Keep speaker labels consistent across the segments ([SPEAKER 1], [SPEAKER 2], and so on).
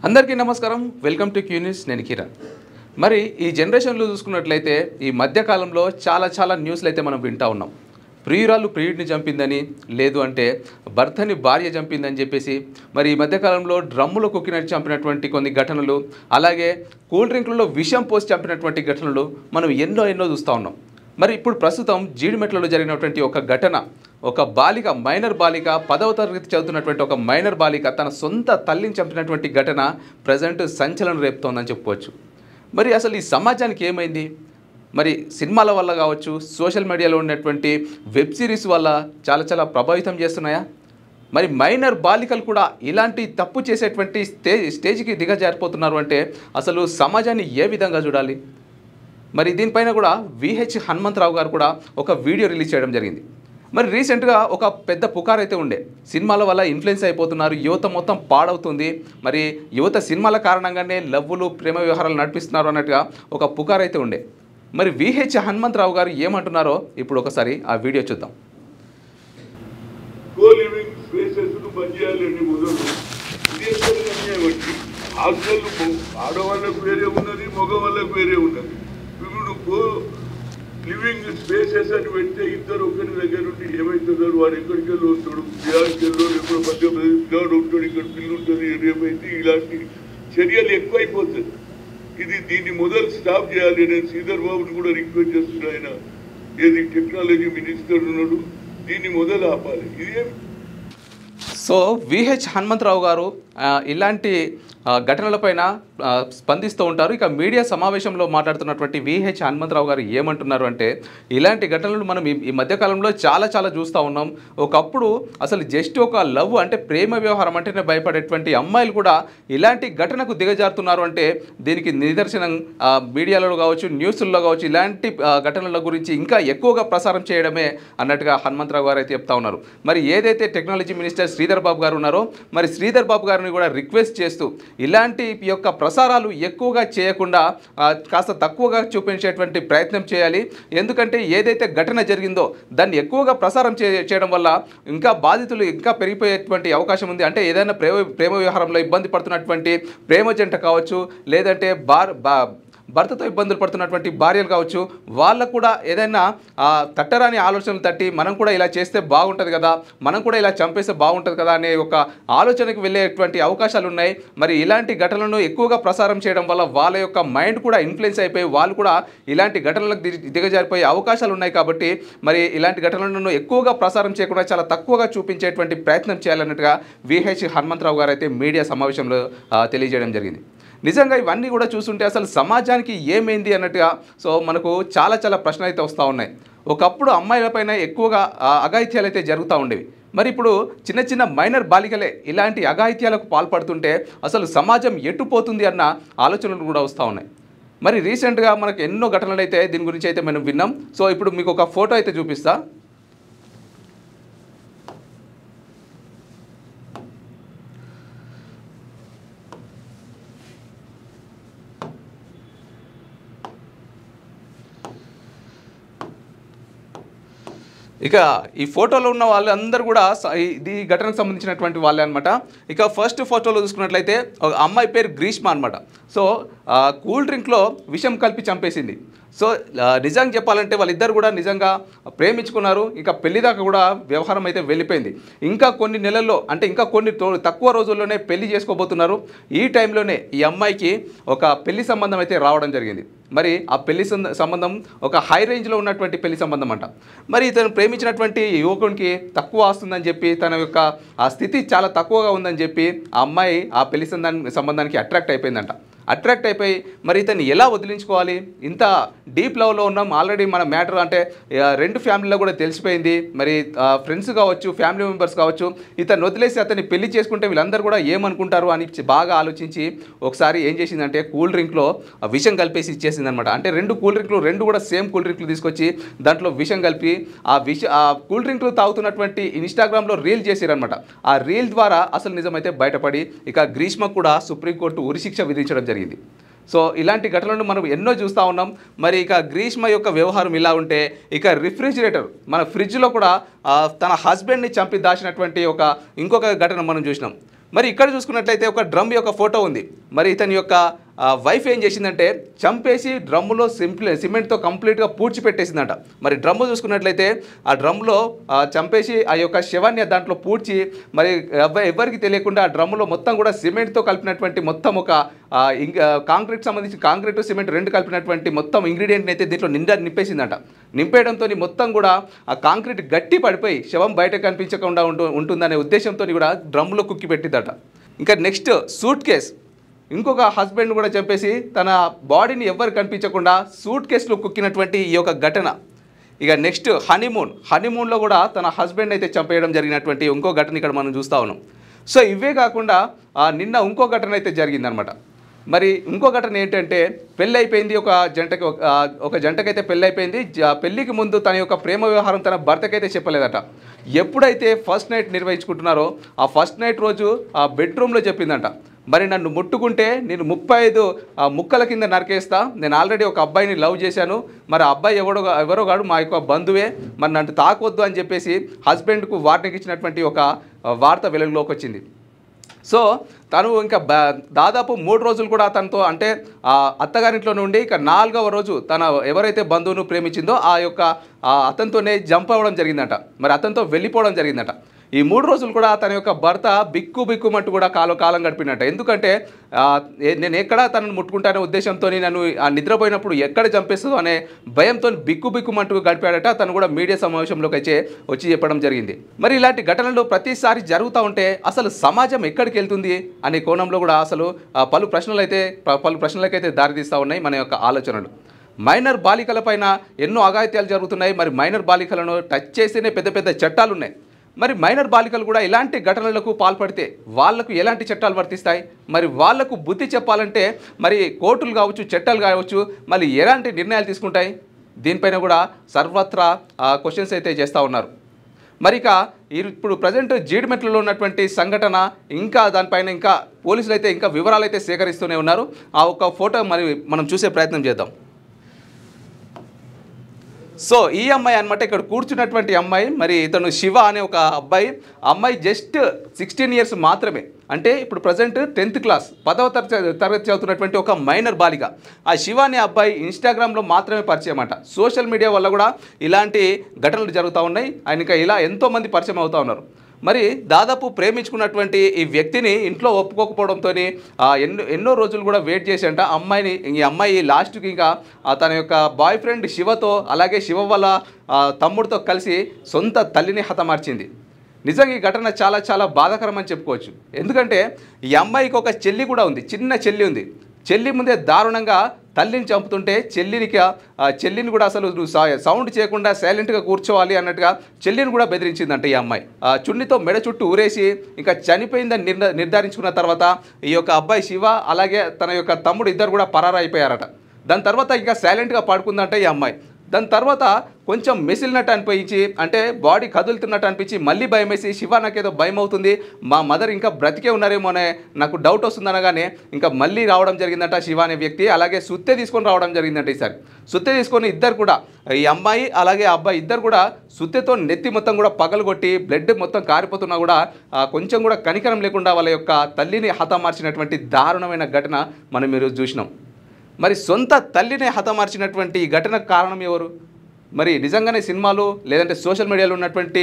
[SPEAKER 1] అందరికీ నమస్కారం. Welcome to Q news. నేను కిరణ్. మరి ఈ జనరేషన్లో చూసుకున్నట్లయితే ఈ మధ్యకాలంలో చాలా న్యూస్లు అయితే మనం వింటూ ఉన్నాం. ప్రియురాలు ప్రియుడిని చంపిందని, లేదు అంటే భర్తని భార్య చంపిందని చెప్పేసి, మరి ఈ మధ్యకాలంలో డ్రమ్ములో కుక్కినట్టు చంపినటువంటి కొన్ని ఘటనలు, అలాగే కూల్ డ్రింకులలో విషం పోసి చంపినటువంటి ఘటనలు మనం ఎన్నో చూస్తూ ఉన్నాం. మరి ఇప్పుడు ప్రస్తుతం జీడిమెట్లలో జరిగినటువంటి ఒక ఘటన, ఒక బాలిక, మైనర్ బాలిక, 10వ తరగతి చదువుతున్నటువంటి ఒక మైనర్ బాలిక తన సొంత తల్లిని చంపినటువంటి ఘటన ప్రజెంట్ సంచలనం రేపుతోందని చెప్పుకోవచ్చు. మరి అసలు ఈ సమాజానికి ఏమైంది? మరి సినిమాల వల్ల కావచ్చు, సోషల్ మీడియాలో ఉన్నటువంటి వెబ్ సిరీస్ వల్ల చాలా ప్రభావితం చేస్తున్నాయా? మరి మైనర్ బాలికలు కూడా ఇలాంటి తప్పు చేసేటువంటి స్టేజ్కి దిగజారిపోతున్నారు అంటే అసలు సమాజాన్ని ఏ విధంగా చూడాలి? మరి దీనిపైన కూడా విహెచ్ హనుమంతరావు గారు కూడా ఒక వీడియో రిలీజ్ చేయడం జరిగింది. మరి రీసెంట్గా ఒక పెద్ద పుకార్ అయితే ఉండే, సినిమాల వల్ల ఇన్ఫ్లుయెన్స్ అయిపోతున్నారు, యువత మొత్తం పాడవుతుంది, మరి యువత సినిమాల కారణంగానే లవ్వులు, ప్రేమ వ్యవహారాలు నడిపిస్తున్నారు అన్నట్టుగా ఒక పుకార్ అయితే ఉండే. మరి విహెచ్ హనుమంతరావు గారు ఏమంటున్నారో ఇప్పుడు ఒకసారి ఆ వీడియో చూద్దాం.
[SPEAKER 2] ఆడవాళ్ళకు వేరే ఉన్నది, మగవాళ్ళకు వేరే ఉన్నది. ఇప్పుడు లివింగ్ స్పేసెస్ అని పెడితే ఇద్దరు ఒకరి దగ్గర నుండి ఏమవుతున్నారు, వాడు ఎక్కడికి వెళ్ళి ఉంటాడు, బిహార్కి వెళ్ళో ఎప్పుడు మధ్యప్రదేశ్ ఉంటాడు, ఇక్కడ పిల్లు ఉంటుంది, ఏమైతే ఇలాంటి చర్యలు ఎక్కువైపోతుంది. దీన్ని మొదలు స్టాప్ చేయాలి. నేను శ్రీధర్ బాబుని కూడా రిక్వెస్ట్ చేస్తున్నా, ఆయన ఏది టెక్నాలజీ మినిస్టర్ ఉన్నాడు, దీన్ని మొదలు ఆపాలి. ఇదేం
[SPEAKER 1] సో విహెచ్ హనుమంతరావు గారు ఇలాంటి ఘటనలపైన స్పందిస్తూ ఉంటారు. ఇక మీడియా సమావేశంలో మాట్లాడుతున్నటువంటి విహెచ్ హనుమంతరావు గారు ఏమంటున్నారు అంటే, ఇలాంటి ఘటనలు మనం ఈ మధ్యకాలంలో చాలా చూస్తూ ఉన్నాం. ఒకప్పుడు అసలు జస్ట్ ఒక లవ్ అంటే ప్రేమ వ్యవహారం అంటేనే భయపడేటువంటి అమ్మాయిలు కూడా ఇలాంటి ఘటనకు దిగజారుతున్నారు అంటే దీనికి నిదర్శనం మీడియాలో కావచ్చు, న్యూస్ల్లో కావచ్చు, ఇలాంటి ఘటనల గురించి ఇంకా ఎక్కువగా ప్రసారం చేయడమే అన్నట్టుగా హనుమంతరావు గారు అయితే చెప్తా ఉన్నారు. మరి ఏదైతే టెక్నాలజీ మినిస్టర్ శ్రీధర్ బాబు గారు ఉన్నారో, మరి శ్రీధర్ బాబు గారిని కూడా రిక్వెస్ట్ చేస్తూ ఇలాంటి యొక్క ప్రసారాలు ఎక్కువగా చేయకుండా కాస్త తక్కువగా చూపించేటువంటి ప్రయత్నం చేయాలి. ఎందుకంటే ఏదైతే ఘటన జరిగిందో దాన్ని ఎక్కువగా ప్రసారం చేయడం వల్ల ఇంకా బాధితులు ఇంకా పెరిగిపోయేటువంటి అవకాశం ఉంది. అంటే ఏదైనా ప్రేమ వ్యవహారంలో ఇబ్బంది పడుతున్నటువంటి ప్రేమ జంట కావచ్చు, లేదంటే భర్తతో ఇబ్బందులు పడుతున్నటువంటి భార్యలు కావచ్చు, వాళ్ళకు కూడా ఏదైనా తట్టరాని ఆలోచనలు తట్టి మనం కూడా ఇలా చేస్తే బాగుంటుంది కదా, మనం కూడా ఇలా చంపేస్తే బాగుంటుంది కదా అనే ఒక ఆలోచనకు వెళ్ళేటువంటి అవకాశాలు ఉన్నాయి. మరి ఇలాంటి ఘటనలను ఎక్కువగా ప్రసారం చేయడం వల్ల వాళ్ళ యొక్క మైండ్ కూడా ఇన్ఫ్లుయెన్స్ అయిపోయి వాళ్ళు కూడా ఇలాంటి ఘటనలకు దిగజారిపోయే అవకాశాలు ఉన్నాయి. కాబట్టి మరి ఇలాంటి ఘటనలను ఎక్కువగా ప్రసారం చేయకుండా చాలా తక్కువగా చూపించేటువంటి ప్రయత్నం చేయాలన్నట్టుగా విహెచ్ హనుమంతరావు గారు అయితే మీడియా సమావేశంలో తెలియజేయడం జరిగింది. నిజంగా ఇవన్నీ కూడా చూస్తుంటే అసలు సమాజానికి ఏమైంది అన్నట్టుగా సో మనకు చాలా ప్రశ్నలు అయితే వస్తూ ఉన్నాయి. ఒకప్పుడు అమ్మాయిలపైన ఎక్కువగా అఘాయిత్యాలు అయితే జరుగుతూ ఉండేవి. మరి ఇప్పుడు చిన్న మైనర్ బాలికలే ఇలాంటి అఘాయిత్యాలకు పాల్పడుతుంటే అసలు సమాజం ఎట్టుపోతుంది అన్న ఆలోచనలు కూడా వస్తూ ఉన్నాయి. మరి రీసెంట్గా మనకు ఎన్నో ఘటనలు అయితే దీని గురించి అయితే మనం విన్నాం. సో ఇప్పుడు మీకు ఒక ఫోటో అయితే చూపిస్తా. ఇక ఈ ఫోటోలో ఉన్న వాళ్ళందరూ కూడా ఇది ఘటనకు సంబంధించినటువంటి వాళ్ళే అనమాట. ఇక ఫస్ట్ ఫోటోలో చూసుకున్నట్లయితే ఒక అమ్మాయి పేరు గ్రీష్మ అనమాట. సో కూల్ డ్రింక్లో విషం కలిపి చంపేసింది. సో నిజంగా చెప్పాలంటే వాళ్ళిద్దరు కూడా నిజంగా ప్రేమించుకున్నారు. ఇంకా పెళ్లి దాకా కూడా వ్యవహారం అయితే వెళ్ళిపోయింది. ఇంకా కొన్ని నెలల్లో అంటే ఇంకా కొన్ని తక్కువ రోజుల్లోనే పెళ్లి చేసుకోబోతున్నారు. ఈ టైంలోనే ఈ అమ్మాయికి ఒక పెళ్లి సంబంధం అయితే రావడం జరిగింది. మరి ఆ పెళ్లి సంబంధం ఒక హై రేంజ్లో ఉన్నటువంటి పెళ్లి సంబంధం అంట. మరి ఇతను ప్రేమించినటువంటి యువకునికి తక్కువ వస్తుందని చెప్పి, తన యొక్క ఆ స్థితి చాలా తక్కువగా ఉందని చెప్పి ఆ అమ్మాయి ఆ పెళ్లి సంబంధానికి అట్రాక్ట్ అయిపోయిందంట. అట్రాక్ట్ అయిపోయి మరి ఇతన్ని ఎలా వదిలించుకోవాలి, ఇంత డీప్ లవ్లో ఉన్నాం ఆల్రెడీ, మన మ్యాటర్ అంటే రెండు ఫ్యామిలీలో కూడా తెలిసిపోయింది. మరి ఫ్రెండ్స్ కావచ్చు, ఫ్యామిలీ మెంబర్స్ కావచ్చు, ఇతను వదిలేసి అతన్ని పెళ్లి చేసుకుంటే వీళ్ళందరూ కూడా ఏమనుకుంటారు అని బాగా ఆలోచించి ఒకసారి ఏం చేసిందంటే కూల్ డ్రింక్లో విషం కలిపేసి ఇచ్చేసింది అనమాట. అంటే రెండు కూల్ డ్రింక్లు, రెండు కూడా సేమ్ కూల్ డ్రింక్లు తీసుకొచ్చి దాంట్లో విషం కలిపి ఆ కూల్ డ్రింక్లు తాగుతున్నటువంటి ఇన్స్టాగ్రామ్లో రీల్ చేసిరనమాట. ఆ రీల్ ద్వారా అసలు నిజమైతే బయటపడి ఇక గ్రీష్మకు కూడా సుప్రీంకోర్టు ఉరిశిక్ష విధించడం జరిగింది. సో ఇలాంటి ఘటనలను మనం ఎన్నో చూస్తూ ఉన్నాం. మరి ఇక గ్రీష్మ యొక్క వ్యవహారం ఇలా ఉంటే ఇక రిఫ్రిజిరేటర్ మన ఫ్రిడ్జ్లో కూడా తన హస్బెండ్ని చంపి దాచినటువంటి ఇంకొక ఘటన మనం చూసినాం. మరి ఇక్కడ చూసుకున్నట్లయితే ఒక డ్రమ్ యొక్క ఫోటో ఉంది. మరి ఇతని యొక్క వైఫ్ ఏం చేసిందంటే చంపేసి డ్రమ్ములో సిమెంట్తో కంప్లీట్గా పూడ్చిపెట్టేసిందంట. మరి డ్రమ్ము చూసుకున్నట్లయితే ఆ డ్రమ్లో చంపేసి ఆ యొక్క శవాన్ని దాంట్లో పూడ్చి మరి ఎవరికి తెలియకుండా ఆ డ్రమ్ములో మొత్తం కూడా సిమెంట్తో కలిపినటువంటి మొత్తం ఒక కాంక్రీట్ సంబంధించి కాంక్రీట్ సిమెంట్ రెండు కలిపినటువంటి మొత్తం ఇంగ్రీడియంట్ని అయితే దీంట్లో నింపేసిందంట. నింపేయడంతో మొత్తం కూడా ఆ కాంక్రీట్ గట్టి పడిపోయి శవం బయట కనిపించకుండా ఉంటుందనే ఉద్దేశంతో కూడా డ్రమ్లో కుక్కి పెట్టిందట. ఇంకా నెక్స్ట్ సూట్ కేస్, ఇంకొక హస్బెండ్ కూడా చంపేసి తన బాడీని ఎవ్వరు కనిపించకుండా సూట్ కేసులో కుక్కినటువంటి ఈ యొక్క ఘటన. ఇక నెక్స్ట్ హనీమూన్లో కూడా తన హస్బెండ్ అయితే చంపేయడం జరిగినటువంటి ఇంకో ఘటన ఇక్కడ మనం చూస్తూ ఉన్నాం. సో ఇవే కాకుండా నిన్న ఇంకో ఘటన అయితే జరిగిందనమాట. మరి ఇంకో ఘటన ఏంటంటే పెళ్ళి అయిపోయింది ఒక జంటకైతే పెళ్ళి అయిపోయింది. పెళ్ళికి ముందు తన యొక్క ప్రేమ వ్యవహారం తన భర్తకైతే చెప్పలేదట. ఎప్పుడైతే ఫస్ట్ నైట్ నిర్వహించుకుంటున్నారో ఆ ఫస్ట్ నైట్ రోజు ఆ బెడ్రూమ్లో చెప్పిందంట, మరి నన్ను ముట్టుకుంటే నేను 35 ముక్కల కింద నరికేస్తా, నేను ఆల్రెడీ ఒక అబ్బాయిని లవ్ చేశాను, మరి ఆ అబ్బాయి ఎవరో కాడు మా యొక్క బంధువే, మరి నన్ను తాకొద్దు అని చెప్పేసి హస్బెండ్కు వార్నింగ్ ఇచ్చినటువంటి ఒక వార్త వెలుగులోకి వచ్చింది. సో తను ఇంకా దాదాపు 3 రోజులు కూడా తనతో అంటే అత్తగారింట్లో నుండి ఇక 4వ రోజు తన ఎవరైతే బంధువును ప్రేమించిందో ఆ యొక్క అతనితోనే జంప్ అవ్వడం జరిగిందట. మరి అతనితో వెళ్ళిపోవడం జరిగిందట. ఈ 3 రోజులు కూడా తన యొక్క భర్త బిక్కుమంటూ కూడా కాలం గడిపినట్ట. ఎందుకంటే నేను ఎక్కడ తనను ముట్టుకుంటానే ఉద్దేశంతో నన్ను నిద్రపోయినప్పుడు ఎక్కడ చంపేస్తుందో అనే భయంతో బిక్కుమంటూ గడిపాడట. తను కూడా మీడియా సమావేశంలోకి అయితే వచ్చి చెప్పడం జరిగింది. మరి ఇలాంటి ఘటనలు ప్రతిసారి జరుగుతూ ఉంటే అసలు సమాజం ఎక్కడికి వెళ్తుంది అనే కోణంలో కూడా అసలు పలు ప్రశ్నలకైతే దారితీస్తూ ఉన్నాయి మన యొక్క ఆలోచనలు. మైనర్ బాలికలపైన ఎన్నో అఘాయిత్యాలు జరుగుతున్నాయి. మరి మైనర్ బాలికలను టచ్ చేస్తేనే పెద్ద చట్టాలు ఉన్నాయి. మరి మైనర్ బాలికలు కూడా ఇలాంటి ఘటనలకు పాల్పడితే వాళ్లకు ఎలాంటి చట్టాలు వర్తిస్తాయి? మరి వాళ్లకు బుద్ధి చెప్పాలంటే మరి కోర్టులు కావచ్చు, చట్టాలు కావచ్చు, మళ్ళీ ఎలాంటి నిర్ణయాలు తీసుకుంటాయి? దీనిపైన కూడా సర్వత్రా క్వశ్చన్స్ అయితే చేస్తూ ఉన్నారు. మరి ఇక ఇప్పుడు ప్రజెంట్ జీడిమెట్లలో ఉన్నటువంటి సంఘటన ఇంకా దానిపైన ఇంకా పోలీసులు అయితే ఇంకా వివరాలు అయితే సేకరిస్తూనే ఉన్నారు. ఆ ఒక ఫోటో మరి మనం చూసే ప్రయత్నం చేద్దాం. సో ఈ అమ్మాయి అనమాట, ఇక్కడ కూర్చున్నటువంటి అమ్మాయి, మరి ఇతను శివ అనే ఒక అమ్మాయి జస్ట్ 16 ఇయర్స్ మాత్రమే. అంటే ఇప్పుడు ప్రజెంట్ 10th క్లాస్ 10వ తరగతి చదువుతున్నటువంటి ఒక మైనర్ బాలిక. ఆ శివ అనే అబ్బాయి ఇన్స్టాగ్రామ్లో మాత్రమే పరిచయం అన్నమాట. సోషల్ మీడియా వల్ల కూడా ఇలాంటి ఘటనలు జరుగుతూ ఉన్నాయి. ఆయనకి ఇలా ఎంతోమంది పరిచయం అవుతూ ఉన్నారు. మరి దాదాపు ప్రేమించుకున్నటువంటి ఈ వ్యక్తిని ఇంట్లో ఒప్పుకోకపోవడంతో ఎన్నో రోజులు కూడా వెయిట్ చేసేంట ఈ అమ్మాయి లాస్ట్కి ఇంకా తన యొక్క బాయ్ ఫ్రెండ్ శివతో అలాగే శివ వాళ్ళ తమ్ముడితో కలిసి సొంత తల్లిని హతమార్చింది. నిజంగా ఈ ఘటన చాలా బాధాకరం అని చెప్పుకోవచ్చు. ఎందుకంటే ఈ అమ్మాయికి ఒక చెల్లి కూడా ఉంది, చిన్న చెల్లి ఉంది. చెల్లి ముందే దారుణంగా తల్లిని చంపుతుంటే చెల్లిని కూడా అసలు సౌండ్ చేయకుండా సైలెంట్గా కూర్చోవాలి అన్నట్టుగా చెల్లిని కూడా బెదిరించిందంట ఈ అమ్మాయి. చున్నితో మెడ చుట్టూ ఊరేసి ఇంకా చనిపోయిందని నిర్ధారించుకున్న తర్వాత ఈ యొక్క అబ్బాయి శివ అలాగే తన యొక్క తమ్ముడు ఇద్దరు కూడా పరారైపోయారట. దాని తర్వాత ఇంకా సైలెంట్గా పడుకుందంట ఈ అమ్మాయి. దాని తర్వాత కొంచెం మెసిలినట్టు అనిపించి, అంటే బాడీ కదులుతున్నట్టు అనిపించి మళ్ళీ భయం వేసి, శివ నాకేదో భయం అవుతుంది, మా మదర్ ఇంకా బ్రతికే ఉన్నారేమో అనే నాకు డౌట్ వస్తుందనగానే ఇంకా మళ్ళీ రావడం జరిగిందంట శివ అనే వ్యక్తి. అలాగే సుత్తె తీసుకొని రావడం జరిగిందంట. ఈసారి సుత్తె తీసుకొని ఇద్దరు కూడా, ఈ అమ్మాయి అలాగే అబ్బాయి ఇద్దరు కూడా సుత్తెతో నెత్తి మొత్తం కూడా పగలగొట్టి బ్లడ్ మొత్తం కారిపోతున్నా కూడా కొంచెం కూడా కనికరం లేకుండా వాళ్ళ యొక్క తల్లిని హతమార్చినటువంటి దారుణమైన ఘటన మనం ఈరోజు చూసినాం. మరి సొంత తల్లినే హతమార్చినటువంటి ఈ ఘటనకు కారణం ఎవరు? మరి నిజంగానే సినిమాలు లేదంటే సోషల్ మీడియాలో ఉన్నటువంటి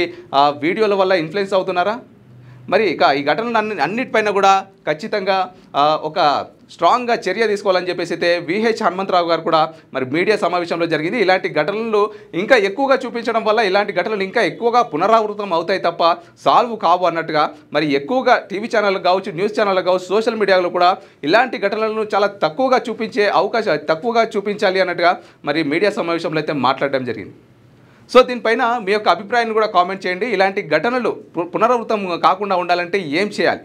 [SPEAKER 1] వీడియోల వల్ల ఇన్ఫ్లుయెన్స్ అవుతున్నారా? మరి ఇక ఈ ఘటనలు అన్నిటిపైన కూడా ఖచ్చితంగా ఒక స్ట్రాంగ్గా చర్య తీసుకోవాలని చెప్పేసి అయితే విహెచ్ హనుమంతరావు గారు కూడా మరి మీడియా సమావేశంలో జరిగింది. ఇలాంటి ఘటనలు ఇంకా ఎక్కువగా చూపించడం వల్ల ఇలాంటి ఘటనలు ఇంకా ఎక్కువగా పునరావృతం అవుతాయి తప్ప సాల్వ్ కావు అన్నట్టుగా మరి ఎక్కువగా టీవీ ఛానళ్ళు కావచ్చు, న్యూస్ ఛానళ్ళు కావచ్చు, సోషల్ మీడియాలో కూడా ఇలాంటి ఘటనలను చాలా తక్కువగా చూపించాలి అన్నట్టుగా మరి మీడియా సమావేశంలో అయితే మాట్లాడడం జరిగింది. సో దీనిపైన మీ యొక్క అభిప్రాయాన్ని కూడా కామెంట్ చేయండి. ఇలాంటి ఘటనలు పునరావృతం కాకుండా ఉండాలంటే ఏం చేయాలి?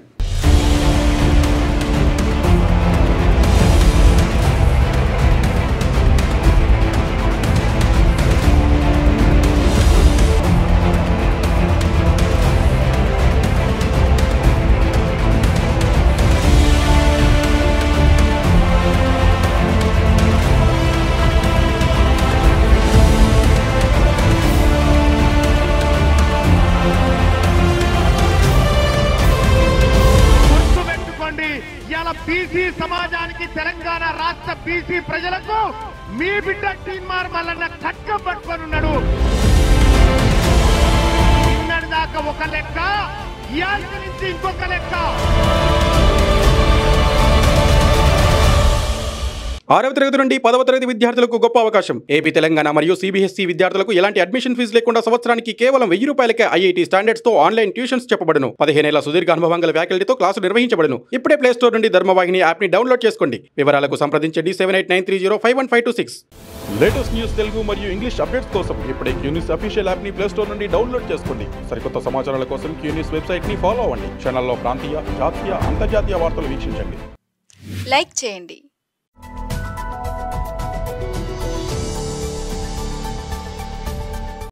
[SPEAKER 3] బీసీ సమాజానికి తెలంగాణ రాష్ట్ర బీసీ ప్రజలకు మీ బిడ్డ టీన్మార్ మల్లన్న ఖడ్గం పట్టుకొనున్నాడు. నిన్నటి దాకా ఒక లెక్క, ఇయాల నుంచి ఇంకొక లెక్క.
[SPEAKER 4] 6వ తరగతి నుండి 10వ తరగతి విద్యార్థులకు గొప్ప అవకాశం. ఏపీ, తెలంగాణ మరియు సిబిఎస్ఈ విద్యార్థులకు ఎలాంటి అడ్మిషన్ ఫీజు లేకుండా సంవత్సరానికి కేవలం 1000 రూపాయలకే ఐఐటీ స్టాండర్డ్స్ తో ఆన్లైన్ ట్యూషన్స్ చెప్పబడును. 15 ఏళ్ల సుదీర్ఘ అనుభవం గల ఫ్యాకల్టీతో క్లాసులు నిర్వహించబడును. ఇప్పుడే ప్లే స్టోర్ నుండి ధర్మవాహిని యాప్ ని డౌన్లోడ్ చేసుకోండి. వివరాలకు సంప్రదించండి 7893051526.
[SPEAKER 5] లేటెస్ట్ న్యూస్ తెలుగు మరియు ఇంగ్లీష్ అప్డేట్స్ కోసం ఇప్పుడే క్యూన్యూస్ అఫీషియల్ యాప్ ని ప్లే స్టోర్ నుండి డౌన్లోడ్ చేసుకోండి. సరికొత్త సమాచారాల కోసం క్యూన్యూస్ వెబ్సైట్ ని ఫాలో అవ్వండి. ఛానల్లో ప్రాంతీయ, జాతీయ, అంతర్జాతీయ వార్తలు వీక్షించండి.
[SPEAKER 6] లైక్ చేయండి.